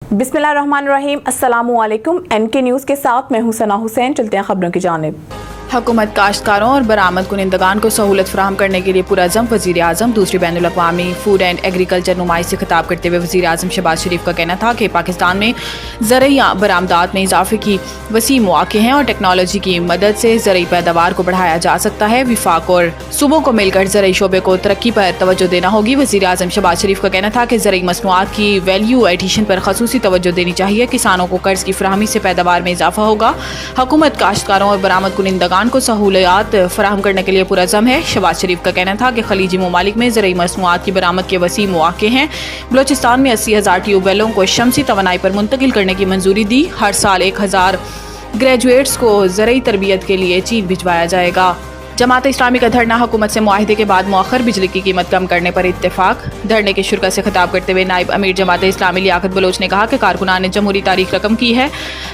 बिस्मिल्लाहिर्रहमानिर्रहीम, अस्सलामुअलैकुम। NK news के साथ मैं हूं सना हुसैन। चलते हैं खबरों की जानिब। हुकूमत काश्तकारों और बरामद कुनिंदगान को सहूलत फराहम करने के लिए पुरअज़म। वज़ीर आज़म दूसरी बैनुल अक़वामी फूड एंड एग्रीकल्चर नुमाइश से खिताब करते हुए वज़ीर आज़म शहबाज शरीफ का कहना था कि पाकिस्तान में ज़रई बरामदात में इजाफे की वसी मौक़े हैं और टेक्नोलॉजी की मदद से ज़रई पैदावार को बढ़ाया जा सकता है। विफाक और सूबों को मिलकर ज़रई शोबे को तरक्की पर तवज्जो देना होगी। वज़ीर आज़म शहबाज शरीफ का कहना था कि ज़रई मसनूआत की वैल्यू एडिशन पर ख़ुसूसी तवज्जो देनी चाहिए। किसानों को कर्ज की फराहमी से पैदावार में इजाफा होगा। हुकूमत काश्तकारों और बरामद कुनिंदगान को सहूलियात फराहम करने के लिए पुरअज़म है। शहबाज शरीफ का कहना था कि खलीजी ममालिक में ज़रई मसनूआत की बरामद के वसी मौक़े हैं। बलोचिस्तान में 80,000 ट्यूबवेलों को शमसी तवानाई पर मुंतकिल करने की मंजूरी दी। हर साल 1,000 ग्रेजुएट्स को ज़रई तरबियत के लिए चीन भिजवाया जाएगा। जमात इस्लामी का धरना हुकूमत से मुआहदे के बाद मौखर बिजली की कीमत कम करने पर इत्तेफाक। धरने के शुरा से खिताब करते हुए नायब अमीर जमात इस्लामी लियाकत बलोच ने कहा कि कारकुनान ने जमहूरी तारीख रकम की है।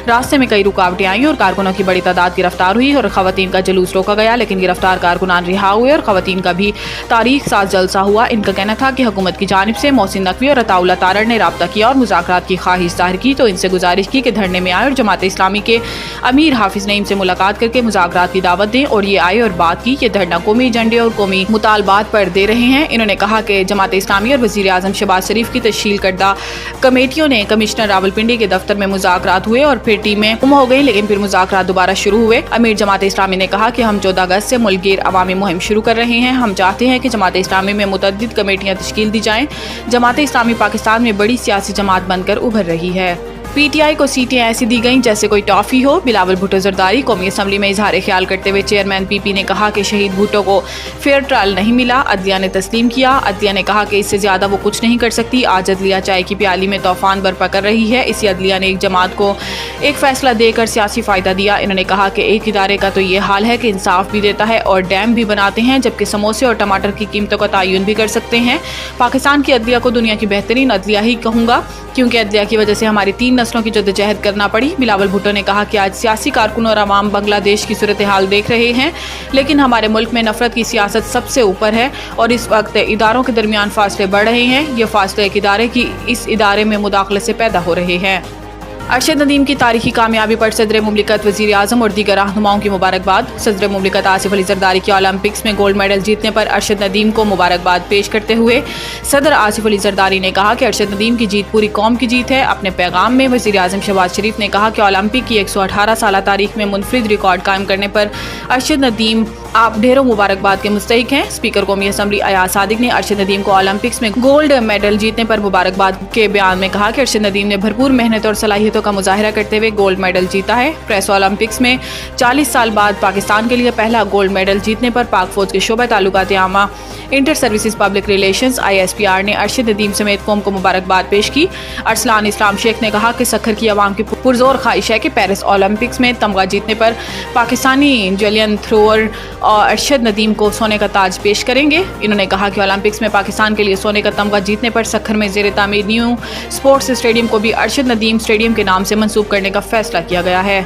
रास्ते में कई रुकावटें आईं और कारकुनों की बड़ी तादाद गिरफ्तार हुई और खवातीन का जुलूस रोका गया, लेकिन गिरफ्तार कारकुनान रिहा हुए और खवातीन का भी तारीख साथ जलसा हुआ। इनका कहना था कि हुकूमत की जानिब से मोहसिन नकवी और अताउल्लाह तारड़ ने राब्ता किया और मुज़ाकरात की ख्वाहिश जाहिर की, तो इनसे गुजारिश की कि धरने में आए और जमात इस्लामी के अमीर हाफिज नईम से मुलाकात करके मुज़ाकरात की दावत दें। और ये आए और बात की कि धरना कौमी एजेंडे और कौमी मुतालबात पर दे रहे हैं। इन्होंने कहा कि जमात इस्लामी और वज़ीर आज़म शहबाज शरीफ की तश्कील करदा कमेटियों ने कमिश्नर रावलपिंडी के दफ्तर में मुज़ाकरात हुए और फिर टीमें गुम हो गई, लेकिन फिर मुज़ाकरात दोबारा शुरू हुए। अमीर जमात इस्लामी ने कहा कि हम 14 अगस्त से मुल्क गिर अवामी मुहिम शुरू कर रहे हैं। हम चाहते हैं कि जमात इस्लामी में मुतअद्दिद कमेटियाँ तश्कील दी जाएँ। जमात इस्लामी पाकिस्तान में बड़ी सियासी जमात बनकर उभर रही है। PTI को सीटें ऐसी दी गईं जैसे कोई टॉफी हो। बिलावल भुट्टो जरदारी कौमी असम्बली में इजहार ख्याल करते हुए चेयरमैन PP ने कहा कि शहीद भुट्टो को फेयर ट्रायल नहीं मिला। अदलिया ने तस्लीम किया। अदलिया ने कहा कि इससे ज्यादा वो कुछ नहीं कर सकती। आज अदलिया चाय की प्याली में तूफान बर्पा कर रही है। इसी अदलिया ने एक जमात को एक फैसला देकर सियासी फायदा दिया। इन्होंने कहा कि एक इदारे का तो ये हाल है कि इंसाफ भी देता है और डैम भी बनाते हैं, जबकि समोसे और टमाटर की कीमतों का तयन भी कर सकते हैं। पाकिस्तान की अदलिया को दुनिया की बेहतरीन अदलिया ही कहूँगा, क्योंकि अदलिया की वजह से हमारी 3 नस्लों की जद्दोजहद करना पड़ी। बिलावल भुट्टो ने कहा कि आज सियासी कारकुन और अवाम बांग्लादेश की सूरत हाल देख रहे हैं, लेकिन हमारे मुल्क में नफरत की सियासत सबसे ऊपर है और इस वक्त इदारों के दरमियान फासले बढ़ रहे हैं। ये फासले एक इदारे की इस इदारे में मुदाखलत से पैदा हो रहे हैं। अरशद नदीम की तारीखी कामयाबी पर सदर मुमलिकत वज़ीर आज़म और दीगर रहनुमाओं की मुबारकबाद। सदर मुमलिकत आसिफ अली जरदारी की ओलंपिक्स में गोल्ड मेडल जीतने पर अरशद नदीम को मुबारकबाद पेश करते हुए सदर आसिफ अली जरदारी ने कहा कि अरशद नदीम की जीत पूरी कौम की जीत है। अपने पैगाम में वज़ीर आज़म शहबाज शरीफ ने कहा कि ओलंपिक की 118 साल तारीख में मुनफरिद रिकॉर्ड कायम करने पर अरशद नदीम आप ढेरों मुबारकबाद के मुस्तहिक हैं। स्पीकर कौमी असम्बली अयाज सादिक ने अरशद नदीम को ओलंपिक्स में गोल्ड मेडल जीतने पर मुबारकबाद के बयान में कहा कि अरशद नदीम ने भरपूर मेहनत और सलाहियतों का मुजाहिरा करते हुए गोल्ड मेडल जीता है। प्रेस ओलंपिक्स में 40 साल बाद पाकिस्तान के लिए पहला गोल्ड मेडल जीतने पर पाक फौज के शोबा ताल्लुकात आमा inter services public relations ISPR ने अरशद नदीम समेत कौम को मुबारकबाद पेश की। अरसलान इस्लाम शेख ने कहा कि सखर की आवाम की पुरजोर ख्वाहिश है कि पेरिस ओलंपिक्स में तमगा जीतने पर पाकिस्तानी जेलियन थ्रोअर और अरशद नदीम को सोने का ताज पेश करेंगे। इन्होंने कहा कि ओलंपिक्स में पाकिस्तान के लिए सोने का तमगा जीतने पर सखर में ज़ेर तामीर न्यू स्पोर्ट्स स्टेडियम को भी अरशद नदीम स्टेडियम के नाम से मंसूब करने का फैसला किया गया है।